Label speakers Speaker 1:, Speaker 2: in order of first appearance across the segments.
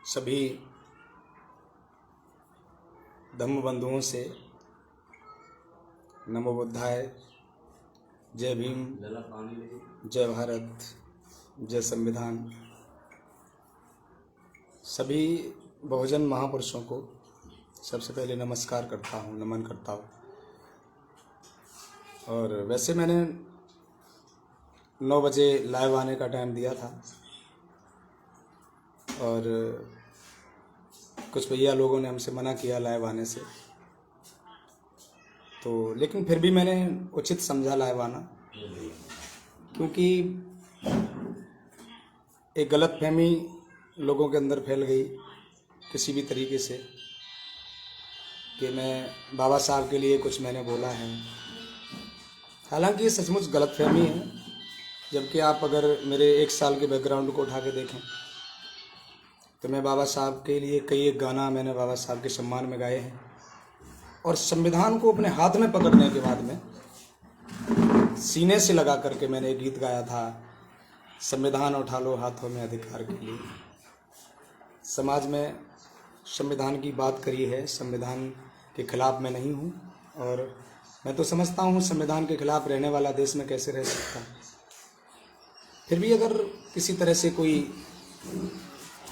Speaker 1: सभी धम्म बंधुओं से नमो बुद्धाय, जय भीम, जय भारत, जय संविधान। सभी बहुजन महापुरुषों को सबसे पहले नमस्कार करता हूँ, नमन करता हूँ। और वैसे मैंने 9 बजे लाइव आने का टाइम दिया था और कुछ भैया लोगों ने हमसे मना किया लाइव आने से, तो लेकिन फिर भी मैंने उचित समझा लाइव आना, क्योंकि एक गलतफहमी लोगों के अंदर फैल गई किसी भी तरीके से कि मैं बाबा साहब के लिए कुछ मैंने बोला है। हालांकि ये सचमुच गलतफहमी है, जबकि आप अगर मेरे 1 साल के बैकग्राउंड को उठा के देखें तो मैं बाबा साहब के लिए कई एक गाना मैंने बाबा साहब के सम्मान में गाए हैं। और संविधान को अपने हाथ में पकड़ने के बाद में सीने से लगा करके मैंने एक गीत गाया था, संविधान उठा लो हाथों में अधिकार के लिए। समाज में संविधान की बात करी है, संविधान के खिलाफ मैं नहीं हूँ, और मैं तो समझता हूँ संविधान के खिलाफ रहने वाला देश में कैसे रह सकता है। फिर भी अगर किसी तरह से कोई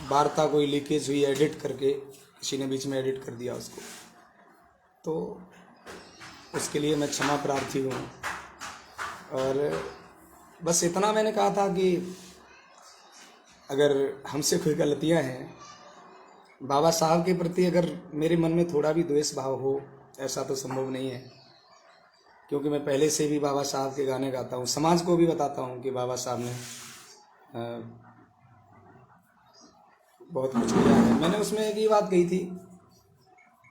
Speaker 1: वार्ता कोई लीकेज हुई, एडिट करके किसी ने बीच में एडिट कर दिया उसको, तो उसके लिए मैं क्षमा प्रार्थी हूँ। और बस इतना मैंने कहा था कि अगर हमसे कोई गलतियाँ हैं, बाबा साहब के प्रति अगर मेरे मन में थोड़ा भी द्वेष भाव हो, ऐसा तो संभव नहीं है, क्योंकि मैं पहले से भी बाबा साहब के गाने गाता हूँ। समाज को भी बताता हूँ कि बाबा साहब ने बहुत कुछ किया है। मैंने उसमें एक ही बात कही थी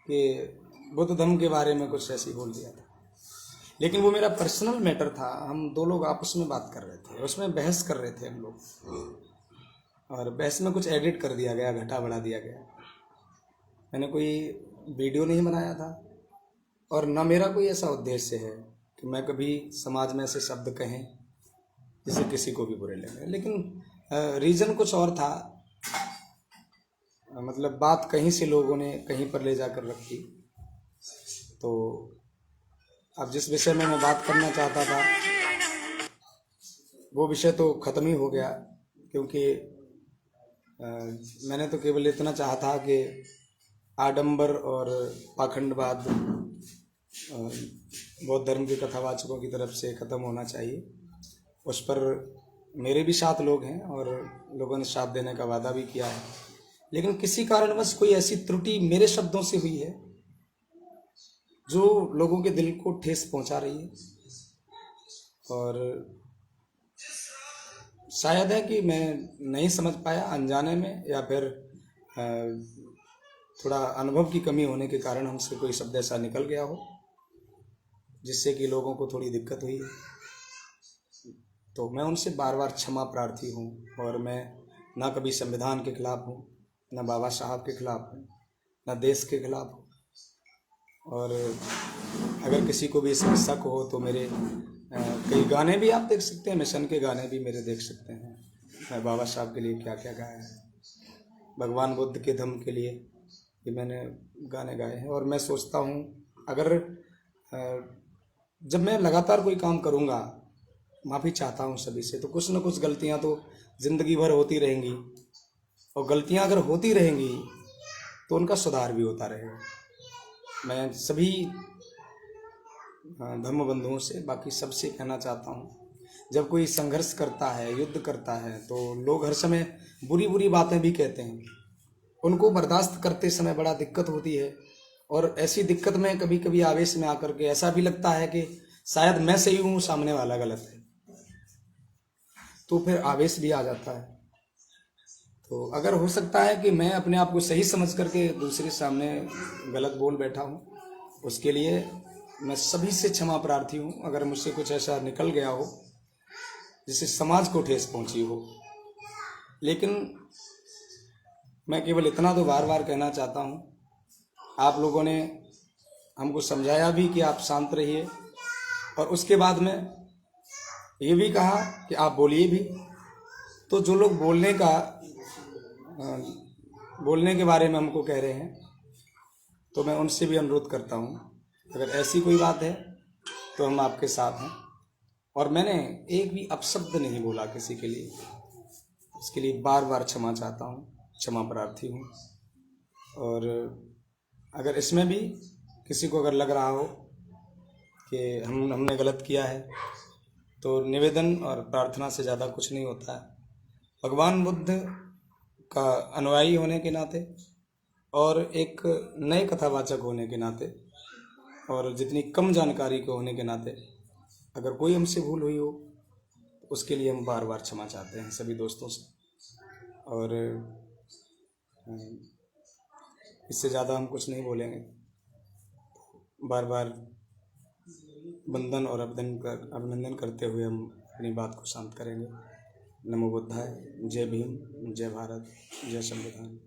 Speaker 1: कि बुद्ध धम्म के बारे में कुछ ऐसी बोल दिया था, लेकिन वो मेरा पर्सनल मैटर था। हम 2 लोग आपस में बात कर रहे थे, उसमें बहस कर रहे थे हम लोग, और बहस में कुछ एडिट कर दिया गया, घटा बढ़ा दिया गया। मैंने कोई वीडियो नहीं बनाया था, और ना मेरा कोई ऐसा उद्देश्य है कि मैं कभी समाज में ऐसे शब्द कहें जिससे किसी को भी बुरे लगे। लेकिन रीज़न कुछ और था, मतलब बात कहीं से लोगों ने कहीं पर ले जाकर रखी। तो अब जिस विषय में मैं बात करना चाहता था वो विषय तो ख़त्म ही हो गया, क्योंकि मैंने तो केवल इतना चाहा था कि आडंबर और पाखंडवाद बौद्ध धर्म के कथावाचकों की तरफ से ख़त्म होना चाहिए। उस पर मेरे भी 7 लोग हैं और लोगों ने साथ देने का वादा भी किया है, लेकिन किसी कारणवश कोई ऐसी त्रुटि मेरे शब्दों से हुई है जो लोगों के दिल को ठेस पहुंचा रही है। और शायद है कि मैं नहीं समझ पाया अनजाने में, या फिर थोड़ा अनुभव की कमी होने के कारण हमसे कोई शब्द ऐसा निकल गया हो जिससे कि लोगों को थोड़ी दिक्कत हुई है। तो मैं उनसे बार बार क्षमा प्रार्थी हूँ। और मैं ना कभी संविधान के खिलाफ हूँ, ना बाबा साहब के खिलाफ हूँ, ना देश के खिलाफ हूँ। और अगर किसी को भी इसमें शक हो तो मेरे कई गाने भी आप देख सकते हैं, मिशन के गाने भी मेरे देख सकते हैं। मैं बाबा साहब के लिए क्या क्या गाया है, भगवान बुद्ध के धम्म के लिए भी मैंने गाने गाए हैं। और मैं सोचता हूँ अगर जब मैं लगातार कोई काम करूँगा, माफ़ी चाहता हूँ सभी से, तो कुछ न कुछ गलतियाँ तो ज़िंदगी भर होती रहेंगी, और गलतियाँ अगर होती रहेंगी तो उनका सुधार भी होता रहेगा। मैं सभी धर्म बंधुओं से, बाकी सबसे कहना चाहता हूँ, जब कोई संघर्ष करता है, युद्ध करता है, तो लोग हर समय बुरी बुरी बातें भी कहते हैं। उनको बर्दाश्त करते समय बड़ा दिक्कत होती है, और ऐसी दिक्कत में कभी कभी आवेश में आकर के ऐसा भी लगता है कि शायद मैं सही हूँ, सामने वाला गलत है, तो फिर आवेश भी आ जाता है। तो अगर हो सकता है कि मैं अपने आप को सही समझ करके दूसरे सामने गलत बोल बैठा हूँ, उसके लिए मैं सभी से क्षमा प्रार्थी हूँ। अगर मुझसे कुछ ऐसा निकल गया हो जिससे समाज को ठेस पहुँची हो, लेकिन मैं केवल इतना तो बार बार कहना चाहता हूँ, आप लोगों ने हमको समझाया भी कि आप शांत रहिए, और उसके बाद में ये भी कहा कि आप बोलिए भी। तो जो लोग बोलने का बोलने के बारे में हमको कह रहे हैं, तो मैं उनसे भी अनुरोध करता हूँ, अगर ऐसी कोई बात है तो हम आपके साथ हैं। और मैंने एक भी अपशब्द नहीं बोला किसी के लिए, इसके लिए बार बार क्षमा चाहता हूँ, क्षमा प्रार्थी हूँ। और अगर इसमें भी किसी को अगर लग रहा हो कि हमने गलत किया है, तो निवेदन और प्रार्थना से ज़्यादा कुछ नहीं होता है। भगवान बुद्ध का अनुयायी होने के नाते और एक नए कथावाचक होने के नाते और जितनी कम जानकारी के होने के नाते अगर कोई हमसे भूल हुई हो तो उसके लिए हम बार बार क्षमा चाहते हैं सभी दोस्तों से। और इससे ज़्यादा हम कुछ नहीं बोलेंगे। बार बार वंदन और अभिनंदन करते हुए हम अपनी बात को शांत करेंगे। नमो बुद्धाय। जय भीम, जय भारत, जय संविधान।